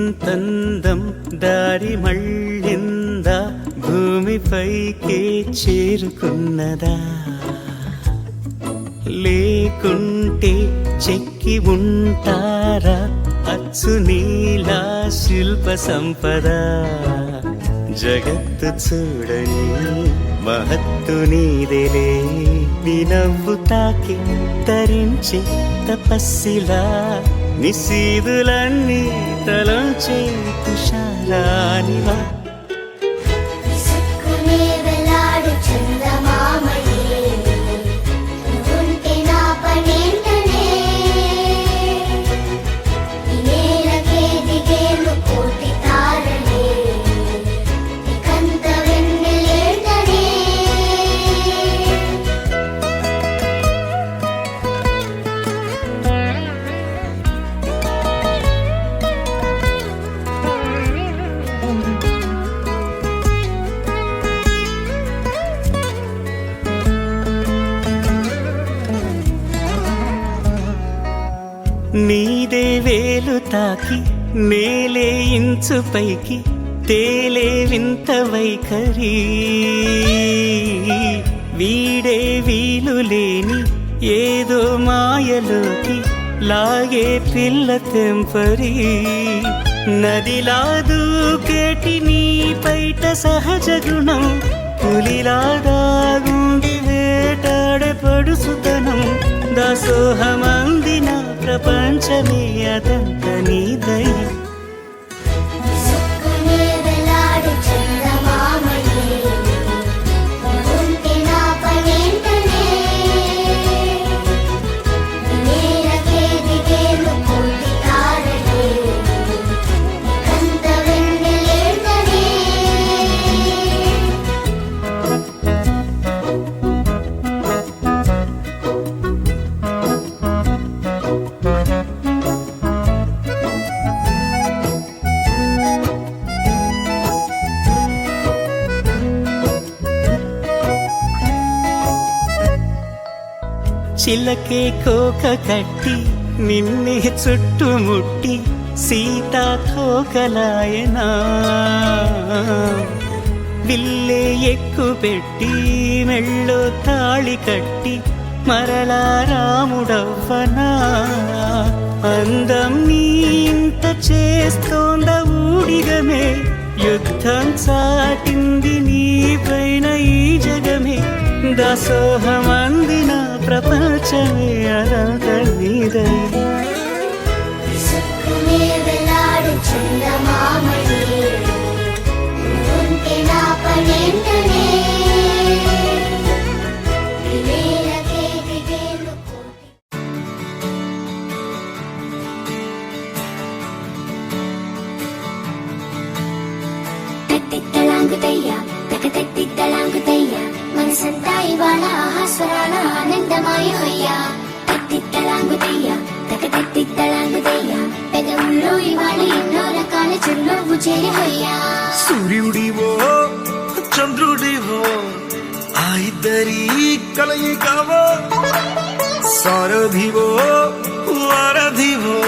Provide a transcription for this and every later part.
ఇంతందం దారి మళ్ళిందా భూమిపైకే చేరుకున్నదా లేకుంటే చెక్కి ఉంటారా అచ్చు నీలా శిల్ప సంపద జగత్తు చూడని మహత్తు నీదేలే నీ నవ్వు తాకి తరించే తపస్సిలా నిశీదులన్నీ తలంచే తుషారానివా నీదే వేలు తాకి నేలే ఇంచు పైకి తేలే వింత వైఖరి వీడే వీలు లేని ఏదో మాయలోకి లాగే పిల్ల తెంపరి నదిలా దూకేటి నీ పైట సహజ గుణం పులిలాగా గుండి వేటాడే పడుసుతనం దాసోహమందిన ప్రపంచమే అదంత నీదై చిలకే కోక కట్టి నిన్నే చుట్టుముట్టి సీతాకోకలాయనా విల్లే ఎక్కు పెట్టి మెళ్ళో తాళి కట్టి మరలా రాముడవ్వనా అందం నీ ఇంత చేస్తోంద ఊడిగమే యుద్ధం చాటింది నీ పైన ఈ జగమే దాసోహమందిన ప్రపంచమే అదంత నీదై మనసంతా ఇవాళ ఆహాస్వరాల ఆనందమాయ హయ్యా తత్తిత్తలాంగుతయ్యా తకతత్తిత్తలాంగుతయ్యా పెదవుల్లో ఇవాళ ఎన్నో రకాల చిరునవ్వు చేరి హయ్యా సూర్యుడివో చంద్రుడివో ఆ ఇద్దరి కలయికవో సారథివో వారధివో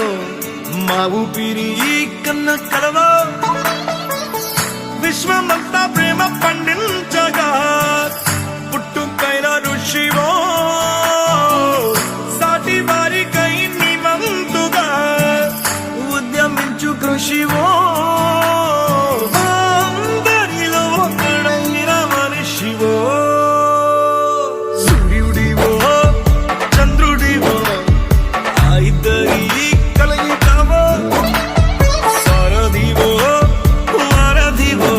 మా ఊపిరి కన్న కలవో విశ్వమంతా ప్రేమ పండించగా పుట్టుకైన ఋషివో సాటి వారికై నివంతుగా ఉద్యమించు కృషివో అందరిలో ఒకడైన మనిషివో సూర్యుడివో చంద్రుడివో ఆ ఇద్దరి కలయికవో సారథివో వారధివో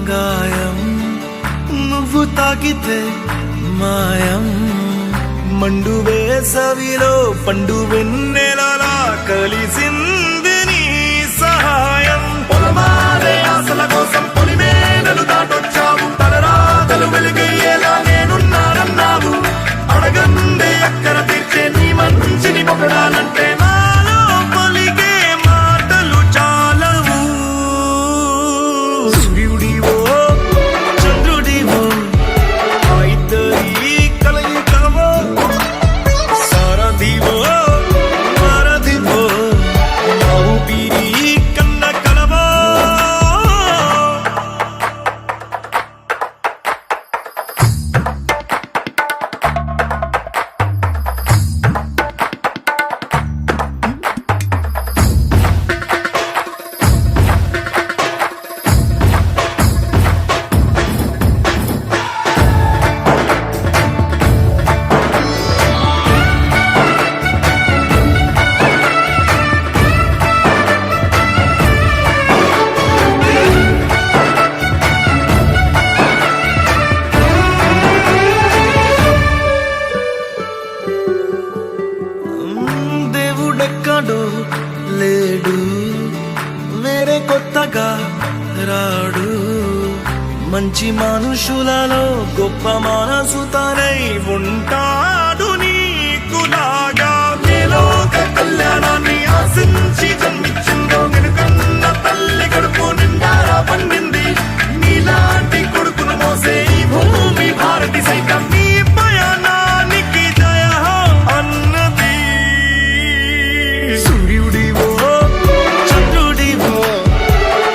గాయం నువ్వు తాకితే మాయం మండు వేసవిలో పండు వెన్నెలలా కలిసింది నీ సహాయం పొలమారే ఆశల కోసం పొలిమేనలు దాటొచ్చావు తలరాతలు వెలుగయ్యేలా నేనున్నానన్నావు అడగందే అక్కర తీర్చే నీ మంచిని పొగడాలంటే నాలో పలికే మాటలు చాలవు సూర్యుడివో చంద్రుడివో ఆ ఇద్దరి కలయికవో సారథివో వారధివో నా ఊపిరి కన్న కలవో దేవుడెక్కడో లేడు వేరే కొత్తగా రాడు మంచి మనుషులలో గొప్ప మనసు తనై ఉంటాడు నీకులాగా నేలోక కళ్యాణాన్ని ఆశించి జన్మించిందో వెనుకన్న తల్లి కడుపు నిండారా పండింది నీలాంటి కొడుకును మోసే ఈ భూమి భారతి సైతం నీ పయనానికి జయ అన్నది సూర్యుడివో చంద్రుడివో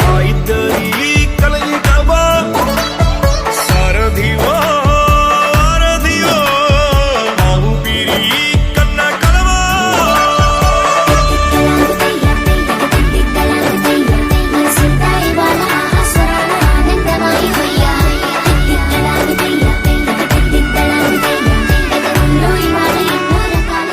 ఆ ఇద్దరి కలయికవో సారథివో వారధివో నా ఊపిరి కన్న కలవో మనసంతా ఇవాళ ఆహాస్వరాల ఆనందమాయి హొయ్యా తిత్తలాగుతయ్యా తిత్తలాగుతయ్యా పెదవుల్లో ఇవాళ ఎన్నో రకాల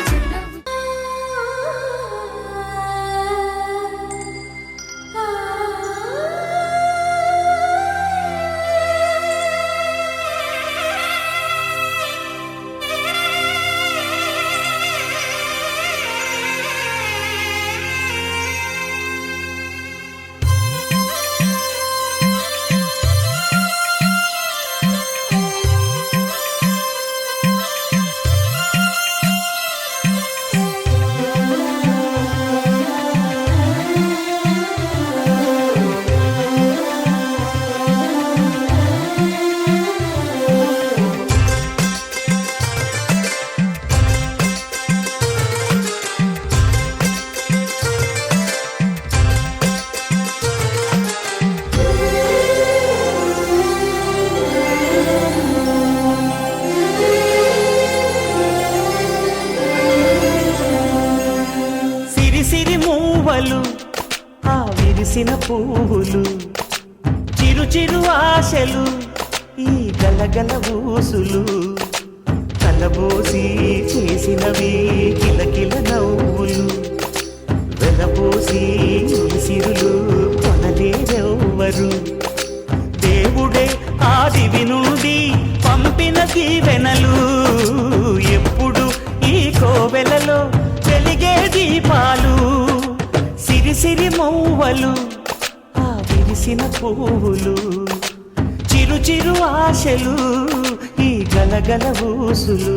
సిరిసిరి మూవలు ఆ విరిసిన పువ్వులు చిరు చిరు ఆశలు ఈ గలగల ఊసులు కలబోసి చేసినవి కిలకిల నవ్వులు వెలబోసి సిరులు కొనలేరెవ్వరు దేవుడే ఆదివి నుండి పంపిన దీవెనలు ఎప్పుడు ఈ కోవెలలో వెలిగే దీపాలు సిరిసిరి మౌవలు ఆ విరిసిన పువ్వులు చిరు చిరు ఆశలు ఈ గలగల ఊసులు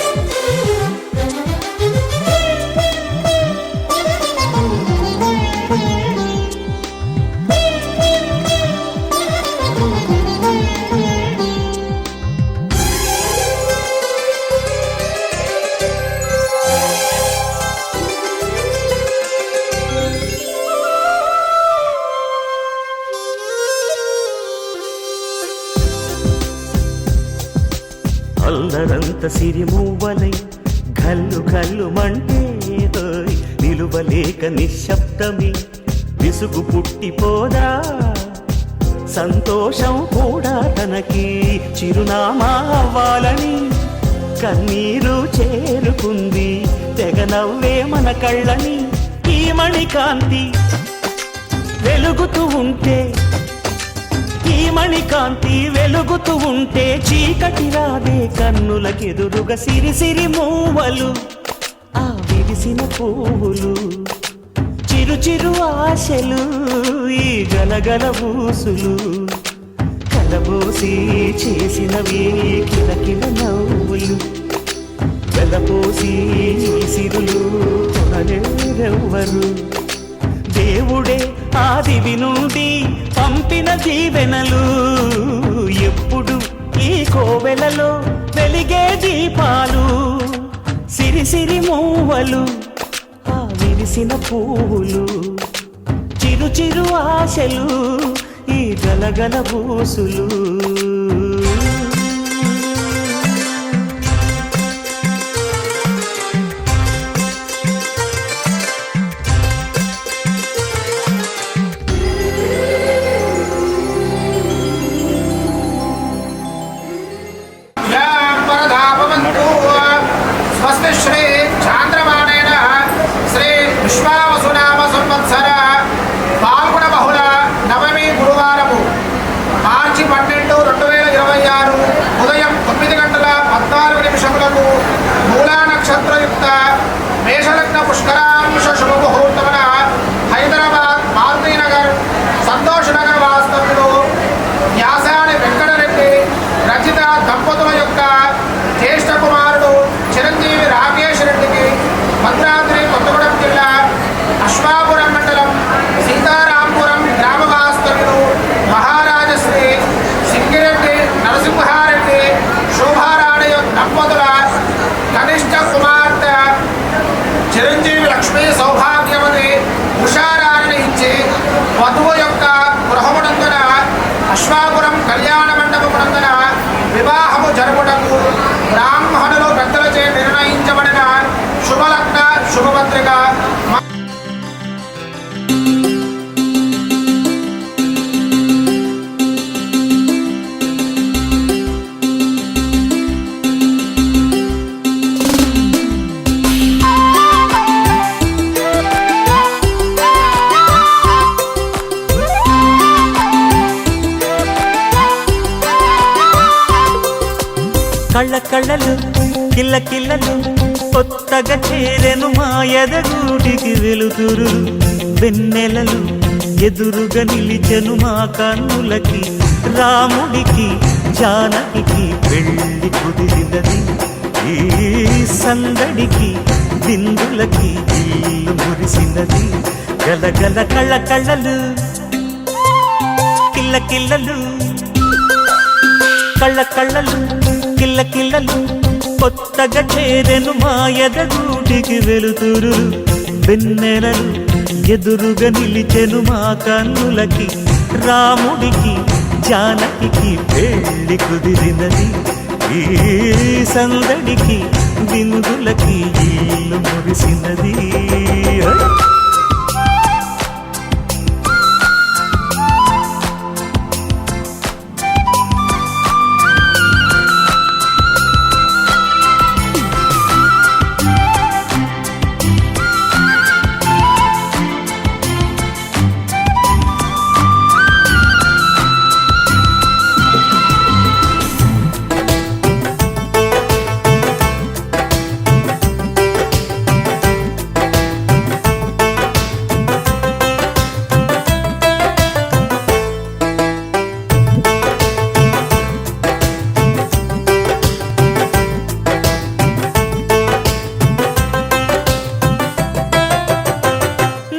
Thank you. కొందరంత సిరిమూవలై గల్లు గల్లు మంటే నిలువలేక నిశ్శబ్దమి విసుగు పుట్టిపోదా సంతోషం కూడా తనకి చిరునామా అవ్వాలని కన్నీరు చేరుకుంది తెగ నవ్వే మన కళ్ళని ఈ మణికాంతి వెలుగుతూ ఉంటే ఈ మణికాంతి వెలుగుతూ ఉంటే చీకటి రాదే కన్నులకెదురుగా సిరి సిరి మూవలు ఆ విరిసిన పువ్వులు చిరు చిరు ఆశలు ఈ గలగల ఊసులు కలబోసి చేసినవి కిలకిల నవ్వులు వెలపోసి సిరులు కొనలేరెవ్వరు దేవుడే ఆదివి నుండి పంపిన దీవెనలు ఎప్పుడు ఈ కోవెలలో వెలిగే దీపాలు సిరి సిరి మూవలు ఆ విరిసిన పువ్వులు చిరు చిరు ఆశలు ఈ గలగల బూసులు స్వస్తి శ్రీ చాంద్రమాణేన శ్రీ విశ్వావసునామ సంవత్సర పాల్గొన బహుళ నవమి గురువారము మార్చి 12, 2026 ఉదయం 9:14 మూలా నక్షత్రయుక్త మేషలగ్న పుష్కరాంశ శుభముహూర్తమున హైదరాబాద్ మారుతీనగర్ సంతోష్ నగర్ వాస్తవ్యులు వ్యాసాని వెంకటరెడ్డి రచిత దంపతుల యొక్క జ్యేష్ఠ కుమారుడు చిరంజీవి రాకేష్ రెడ్డికి భద్రాద్రి కొత్తగూడెం జిల్లా అశ్వాపురం మండలం సీతారాంపురం గ్రామ వాస్తవ్యులు మహారాజశ్రీ సింగిరెడ్డి నరసింహారెడ్డి శోభారాణి దంపతుల కనిష్ట కుమార్తె చిరంజీవి లక్ష్మీ సౌభాగ్యవతి ఉషారాణి ఇచ్చి వధువు యొక్క గృహమునందున అశ్వాపురం కళ్యాణ మండపమునందున వివాహము జరుపుటకు బ్రాహ్మణులు పెద్దలచే నిర్ణయించబడిన శుభలగ్న శుభపత్రిక కళ్ళ కళ్ళలు కిల్ల కిల్లలు కొత్తగా చేరెను మా ఎదగూటికి వెలుతురు వెన్నెలలు ఎదురుగా నిలిచెను మా కన్నులకి రాముడికి జానకి పెళ్లి కుదిరినది ఈ సందడికి బిందులకి ఇల్లు మురిసినది గలగల కళ్ళ కళ్ళలు కిల్ల కిల్లలు కళ్ళ కళ్ళలు కిల్ల కిల్లలు కొత్తగా చేరెను మా ఎదగూటికి వెలుతురు వెన్నెలలు ఎదురుగా నిలిచెను మా కన్నులకి రాముడికి జానకి పెళ్లి కుదిరినది ఈ సందడికి బిందులకి ఇల్లు మురిసినది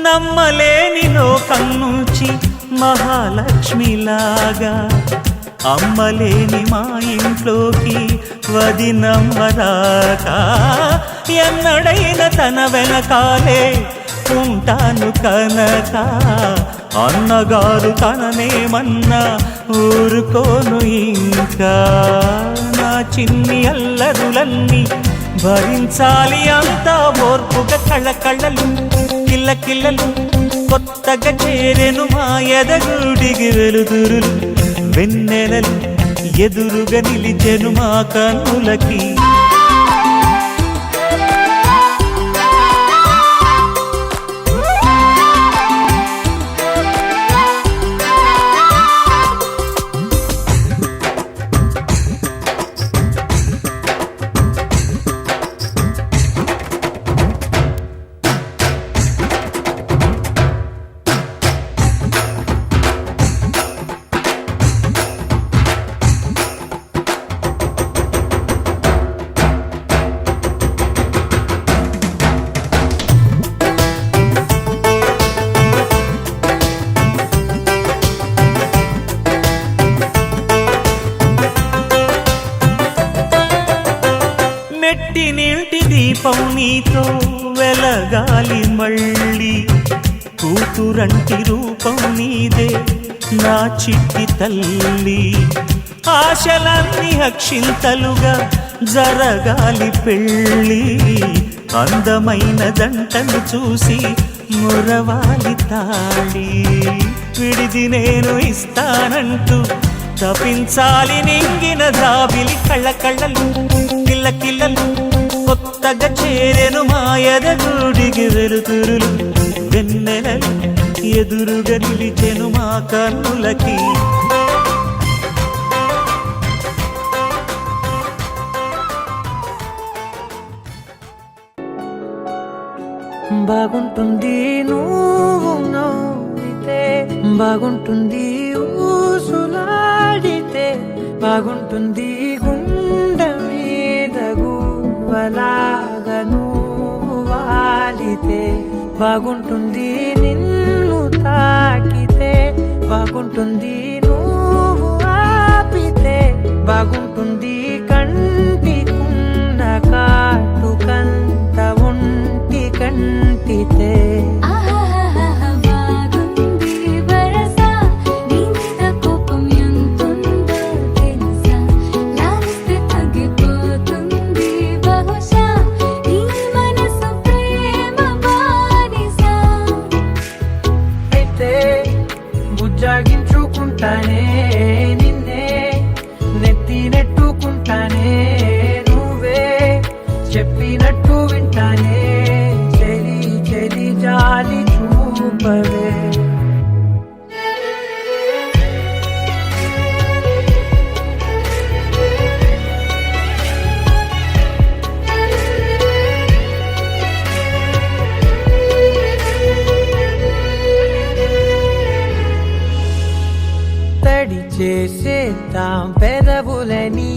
నమ్మలేని లోకం నుంచి మహాలక్ష్మిలాగా అమ్మలేని మా ఇంట్లోకి వదినమ్మరాక ఎన్నడైన తన వెనకాలే ఉంటాను కనక అన్నగారు తననేమన్నా ఊరుకోను ఇంకా. నా చిన్ని అల్లరులన్నీ భరించాలి అంతా ఓర్పుగా. కళ్ళకళ్ళలు కిల్లకిల్లలు కొత్తగా చేరెను మా ఎదగుడికి వెలుతురులు. వెన్నెలలు ఎదురుగా నిలిచెను మా కన్నులకి. మెట్టినింటి దీపం నీతో వెలగాలి మళ్ళీ. కూతురంటి రూపం నీదే నా చిట్టి తల్లి. ఆశలన్నీ అక్షింతలుగా జరగాలి పెళ్ళి. అందమైన జంటను చూసి మురవాలి తాళి. విడిది నేను ఇస్తానంటూ తపించాలి నింగిన జాబిలి. కళ్ళకళ్ళలు కిల్లకిల్లలు కొత్తగా చేరెను మా ఎదగుడికి వెలుతురులు. వెన్నెలలు ఎదురుగా నిలిచెను మా కన్నులకి. బాగుంటుంది నువ్వు నవ్వితే, బాగుంటుంది ఊసులాడితే, బాగుంటుంది గుండె మీద గువ్వలాగా నువ్వు వాలితే, బాగుంటుంది నిన్ను తాకితే, బాగుంటుంది నువ్వు ఆపితే, బాగుంటుంది కంటికున్న కాటుకంత ఒంటి కంటితే. బుజ్జాగించుకుంటానే నిన్నే, నెత్తి నెట్టుకుంటానే, నువ్వే చెప్పినట్టు వింటానే. చెలి చెలి జాలి చూపవే. తడి చేసేద్దాం పెదవులని,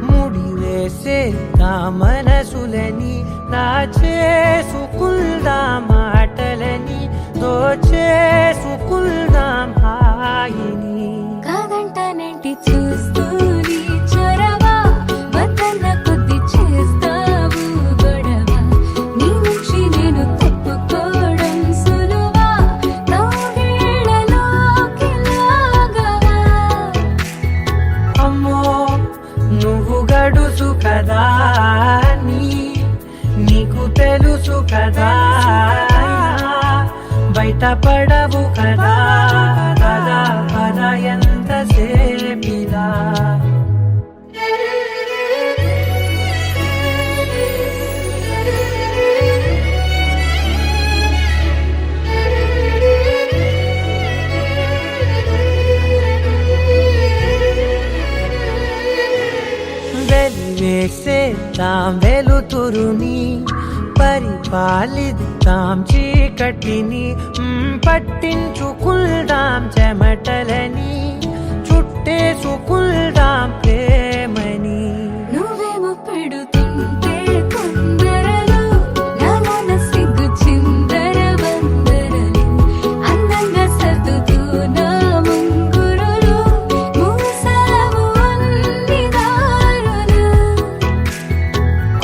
ముడి వేసేద్దాం మనసులని, నా చేసుకుందాం మాటలని, దోచేసుకుందాం హాయిని. కాదంటానంటి చూస్తూని చొరవా, వద్దన్న కొద్ది చేస్తావు గొడవ. నీ నుంచి నేను తప్పుకోవడం సులువా, నవ్వేళ్ళలోకి లాగవా. అమ్మో నువ్వు గడుసు కదా, నీకు తెలుసు కదా, బయట పడవు కదా, కదా పద ఎంత సేపిలా. వెలివేసేద్దాం వెలుతురుని, పరిపాలిద్దాం చీకటిని, పట్టించుకుందాం చెమటలని, చుట్టేసుకుందాం ప్రేమని. నువ్వేమో పెడుతుంటే కొందరలు, నాలోన సిగ్గు చిందర వందరలు. అందంగా సర్దుతూ నా ముంగురులు, మూసావు అన్ని దారులు.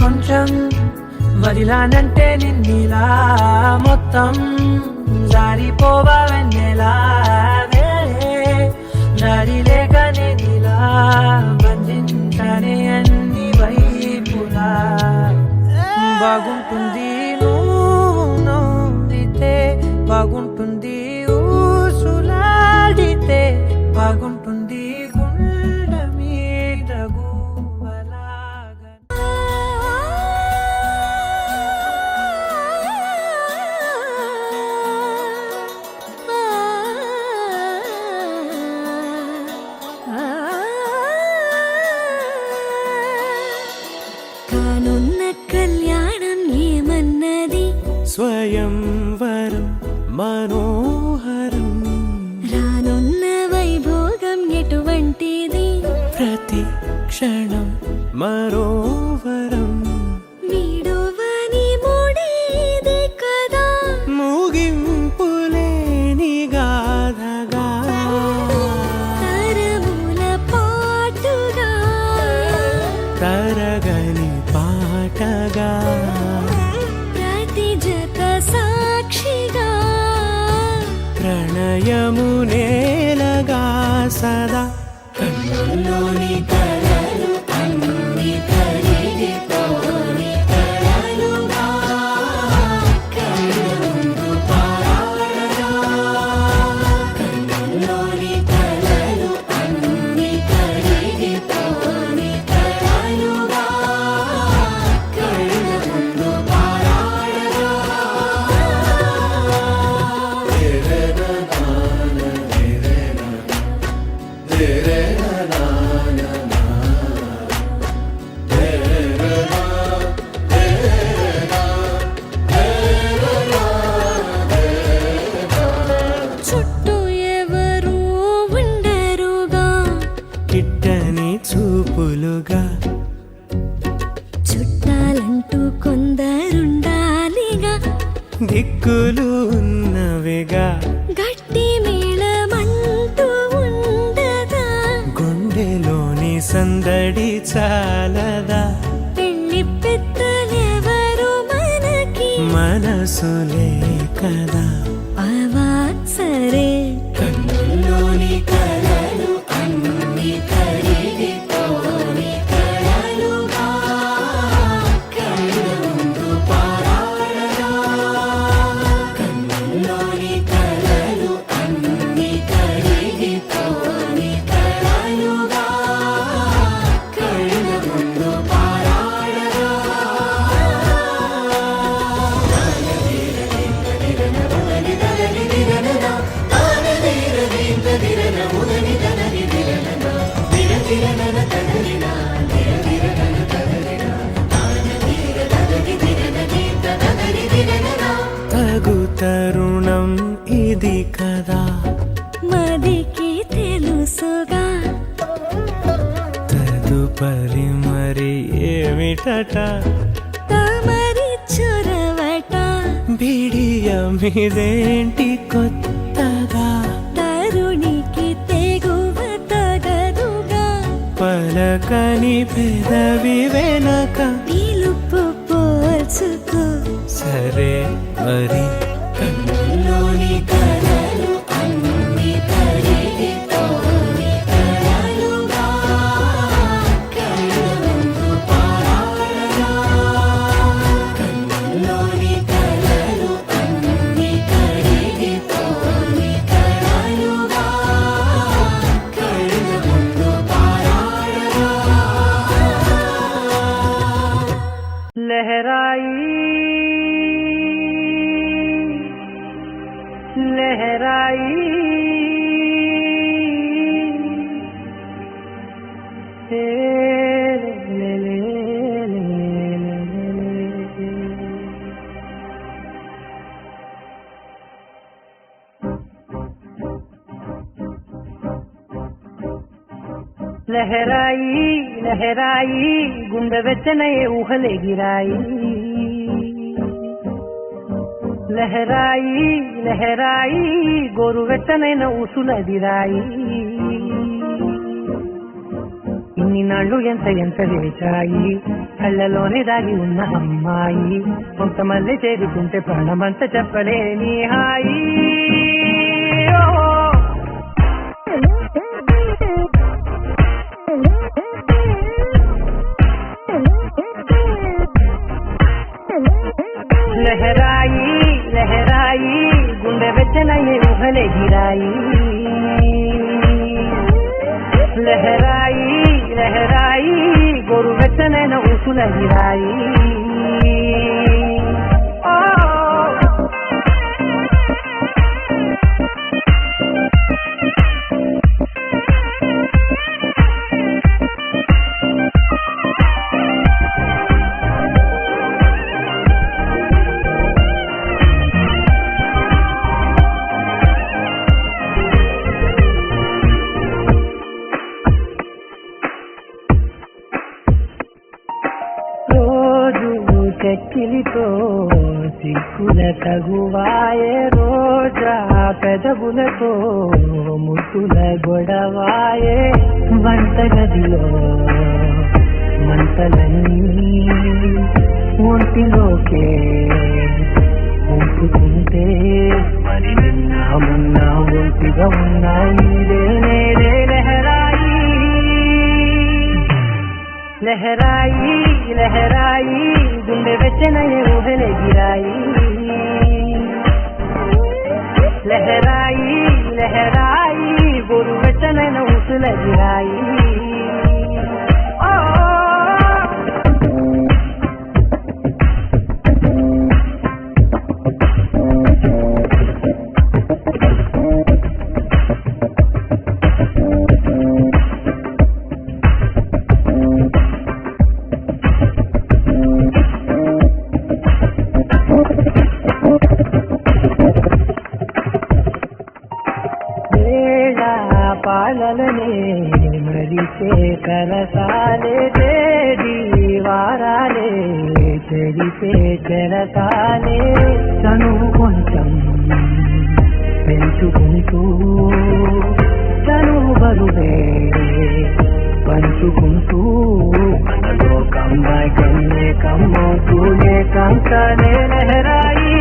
కొంచెం వదిలానంటే నిన్నిలా, మొత్తం జారిపోవా వెన్నెలా. బాగుంటుంది గుండె మీద గువ్వలాగా. కానున్న కళ్యాణం ఏమన్నది స్వయంవరం మనోహరం రానున్న వైభోగం ఎటువంటిది ప్రతి క్షణం మరోవరం వీడువని మూడేది కదా ముగింపులేని గాథగా తరముల పాటుగా తరగని పాటగా ప్రతి జత సాక్షిగా ప్రణయము నేలగా సదా కన్నుల్లోని కలలు అన్ని కరిగిపోని కలలుగా కళ్ళ ముందు పారాడగా కన్నుల్లోని కలలు అన్ని కరిగిపోని కలలుగా కళ్ళ ముందు పారాడగా చుట్టూ ఎవరు ఉండరుగా కిట్టని చూపులుగా చుట్టాలంటూ కొందరుండాలిగా దిక్కులు ఉన్నవిగా గట్టి మేళమంటూ ఉండదా గుండెలోని సందడి చాలదా పెళ్లి పెద్దలెవరు మనకి మనసులే కదా అవా సరే కన్నుల్లోని కలలు అన్ని కరిగిపోని కలలుగా కళ్ళ ముందు పారాడగా కన్నుల్లోని కలలు అన్ని కరిగిపోని కలలుగా కళ్ళ ముందు పారాడగా తగు తరుణం ఇది కదా మదికి తెలుసుగా తదుపరి మరి ఏమిటట తమరి చొరవట బిడియమిదేంటి కొత్తగా తరుణికి తెగువ తగదుగా పలకని పెదవి వెనక పిలుపు పోల్చుకో సరే మరి కన్నుల్లోని కలలు అన్ని కరిగిపోని కలలుగా కళ్ళ ముందు పారాడగా కన్నుల్లోని కలలు అన్ని కరిగిపోని కలలుగా కళ్ళ ముందు పారాడగా लहराई लहराई ले ले ले ले ले। లహరాయి లహరాయి గుండె వెచ్చనయే ఊహలే గిరాయి లహరాయి లహరాయి గోరు వెచ్చనైన ఊసులదిరాయి ఇన్ని నాళ్ళు ఎంత ఎంత వేచాయి కళ్ళలోనే దాగి ఉన్న అమ్మాయి కొంతమంది చేరుకుంటే ప్రాణమంత చెప్పలేని హాయి ఓ लहराई लहराई गुंडे बेचना ये उगले गिराई లహరాయి లహరాయి గోరువెచ్చనైన ఊసులగిరాయి చెక్కిలితో సిక్కుల తగువాయే రోజా పెదవులతో ముట్టుల గొడవాయే వంటగదిలో మంటలన్నీ ఒంటిలోకే ఉంచుకుంటే మరి మొన్న ఒంటిగా ఉన్నాయి నేరే లహరాయి లహరాయి లహరాయి గుండె వెచ్చనయ్యే ఊహలెగిరాయి లహరాయి లహరాయి గోరు వెచ్చనైన ఊసులగిరాయి పాలనే మరిచే కరసాలే తేడి వారాలే చెడితే చెరసాలే చనువు కొంచెం పెంచుకుంటూ చనువు బరువే పంచుకుంటూ మనలో కమ్మాయి కన్నే కమ్మవుతూనే కంకనే లహరాయి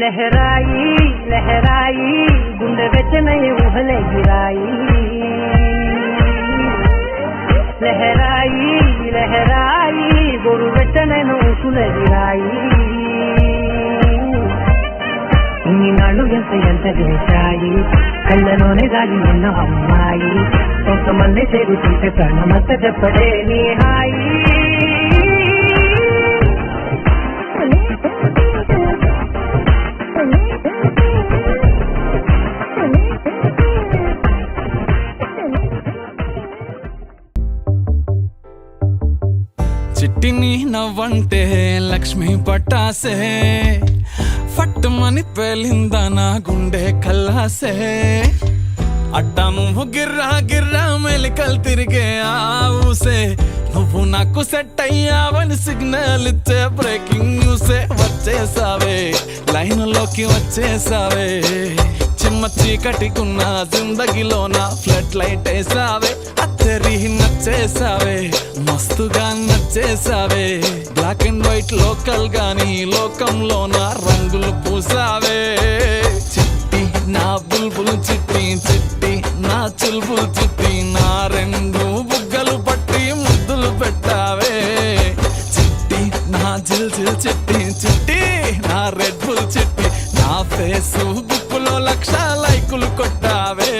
లహరాయి లహరాయి గుండె వెచ్చనయ్యే ఊహలెగిరాయి లహరాయి లహరాయి గోరు వెచ్చనైన ఊసులగిరాయి ఇన్ని నాళ్ళు ఎంత చేశాయి కళ్ళలోనే దాగి ఉన్న అమ్మాయి కొంతమంది చేరుతుంటే ప్రాణమంత చెప్పడే నీ హాయి చిట్టిని నవ్వంటే లక్ష్మి పట్టాసే ఫట్టుమని పేలిందా నా గుండె కల్లాసే అట్టా నువ్వు గిర్రా గిర్రా మెలికలు తిరిగే ఆ ఊసే నువ్వు నాకు సెట్ అయ్యావని సిగ్నల్ ఇచ్చే బ్రేకింగ్ న్యూసే వచ్చేసావే లైన్ లోకి వచ్చేసావే చిమ్మ చీకటికున్న జిందగీలో నా ఫ్లడ్ లైట్ వేసావే అత్తరి నచ్చేసావే మస్తుగా నచ్చేసావే బ్లాక్ అండ్ వైట్ లోకల్ గాని లోకంలో నా రంగులు పూసావే చిట్టి నా బుల్బుల్ చిట్టి చిట్టి నా చుల్బుల్ చిట్టి నా రెండు బుగ్గలు పట్టి ముద్దులు పెట్టావే చిట్టి నా జిల్ జిల్ చిట్టి చిట్టి నా రెడ్ బుల్ చిట్టి నా ఫేస్బుక్ లో 1,00,000 లైకులు కొట్టావే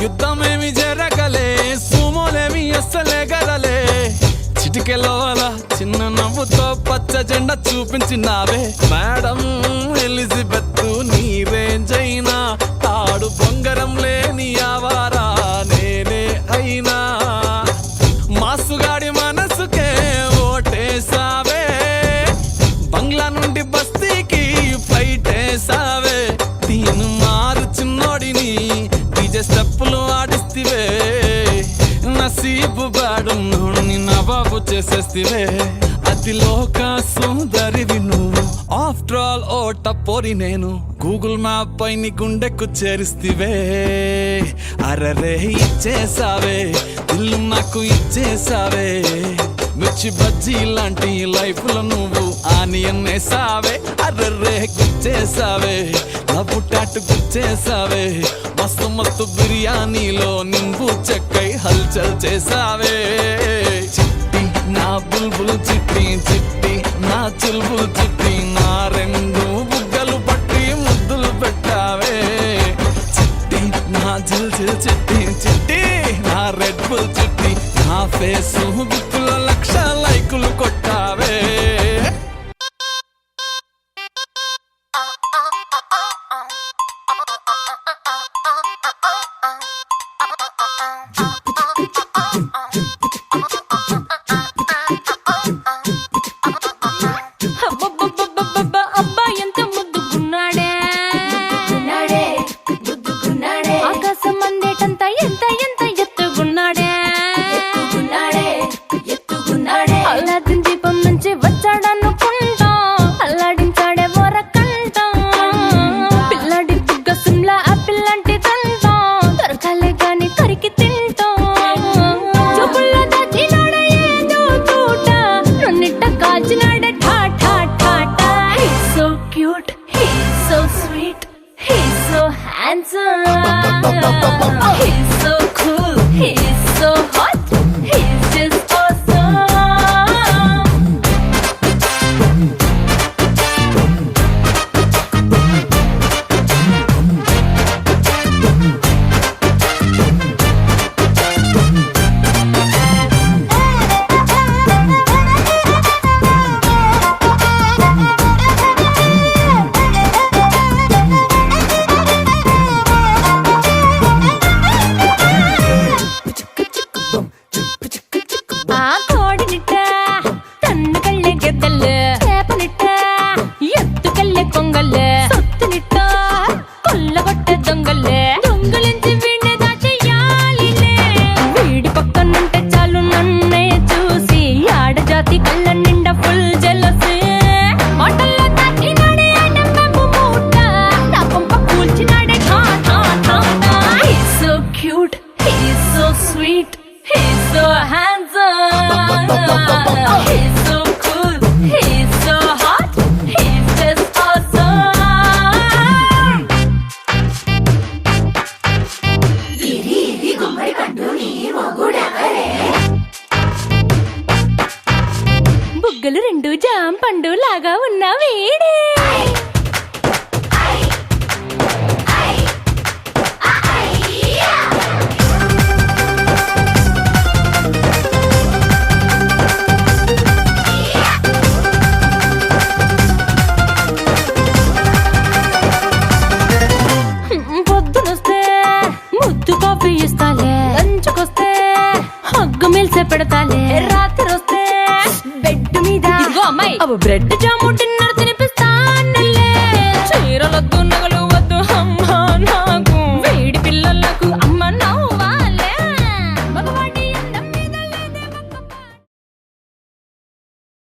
యుద్ధమేమి జరగలే సుమోలేమి అస్సలే గదలే చిటికెలోల చిన్న నవ్వుతో పచ్చ జెండా చూపించినావే మేడం ఎలిజబెత్ నీ రేంజ్ అయినా తాడు బొంగరం లేని ఆవారా నేనే అయినా మాసుగాడి మనసుకే ఓటేసావే బంగ్లా నుండి బస్తీకి ఫ్లైట్ వేసావే తీను మారు చిన్నోడిని డీజే స్టెప్పులు ఆడిస్తివే నసి చీపు బాడున్నోడు నిన్న బాబు చేసేస్తివే అతి లోక సుందరివి నువ్వు ఆఫ్టర్ ఆల్ ఓ టపోరి నేను గూగుల్ మ్యాప్ పై నీ గుండెకు చేరిస్తివే అరరే ఇచ్చేసావే ఇల్లు నాకు ఇచ్చేసావే మిర్చి బజ్జీ లాంటి లైఫ్ లో నువ్వు ఆనియన్ వేసావే అర్రే గుచ్చేసావే లవ్ టాటు గుచ్చేసావే మస్తు మస్తు బిర్యానీలో నింబు చెక్కై హల్చల్ చేసావే చిట్టి నా బుల్బుల్ చిట్టి చిట్టి నా చుల్బుల్ చిట్టి నా రెండు బుగ్గలు పట్టి ముద్దులు పెట్టావే చిట్టి నా జిల్ జిల్ చిట్టి చిట్టి నా రెడ్ బుల్ చిట్టి నా ఫేసు బుక్కులో 1,00,000 లైకులు కొట్టావే అబ్బబ్బబ్బబ్బబ్బ, అబ్బా ఎంత ముద్దుకున్నాడే ఆకాశం అందేటంత ఎంత ఎంత ఎత్తుకున్నాడే అల్లాదిన్ దీపం నుంచి వచ్చాడనుకుంటా అల్లాడించాడే వరకంట పిల్లడి బుగ్గ సిమ్లా ఆపిల్ లాంటి తంటా దొరకాలే గాని కరికి తింటా చూపుల్లో దాచినాడే ఏదో తూట నన్నిట్ట కాచినాడే ఠా ఠా ఠా ఠా He's so cute, he's so sweet, he's so handsome, he's so cool, he's so hot, he's just awesome. ఆ కోడినిట్ట తన్ను కళ్ళే గెద్దలు చేపనిట్ట ఎత్తు కళ్ళే కొంగలు సొత్తునిట్ట కొల్లగొట్టే దొంగలించి వీణ్ణి దాచేయాలిలే వీడి పక్కనుంటే చాలు నన్నే చూసి ఆడజాతి కళ్ళ నిండా ఫుల్ జెలసీ మాటల్లో దాచినాడే ఆయన బాబు మూట నా కొంప కూల్చినాడే ఠా ఠా ఠా ఠా He's so cute, he's so sweet, he's so handsome, he's so cool, he's so hot, he's just awesome. బుగ్గలు రెండు జాం పండు లాగా ఉన్న వీడే పొద్దునొస్తే ముద్దు కాఫీ ఇస్తాలే లంచ్కొస్తే హగ్గు మిల్సే పెడతాలే రాత్రి వస్తే బెడ్ మీద అమ్మాయి బ్రెడ్ జాము డిన్నర్